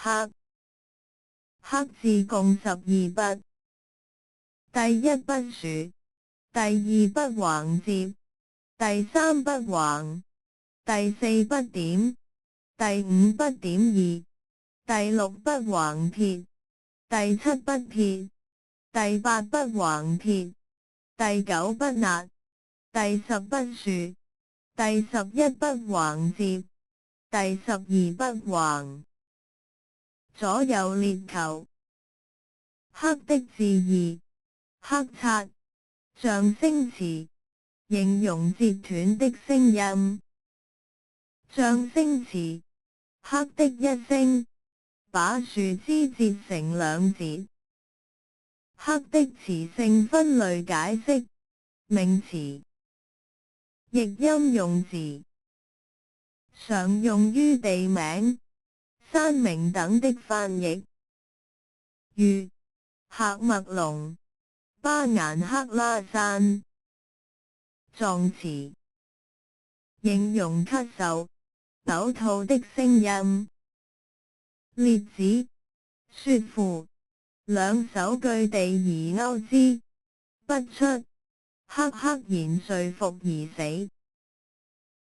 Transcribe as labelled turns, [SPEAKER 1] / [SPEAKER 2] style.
[SPEAKER 1] 黑，黑字共12筆。第一筆豎，第二筆橫接，第三筆橫，第四筆點，第五筆點二，第六筆橫撇，第七筆撇，第八筆橫撇，第九筆捺，第十筆豎，第11筆橫接，第12筆橫。左右列球。黑的字義，黑擦，象聲詞，形容截斷的聲音。象聲詞，黑的一聲，把樹枝截成兩截。黑的詞性分類解釋，名詞。譯音用字，常用於地名、山名等的翻譯。如喀麥隆、巴顏克拉山。狀詞，形容咳嗽、嘔吐的聲音。列子，說乎，兩手據地而勾之，不出，赫赫然睡服而死。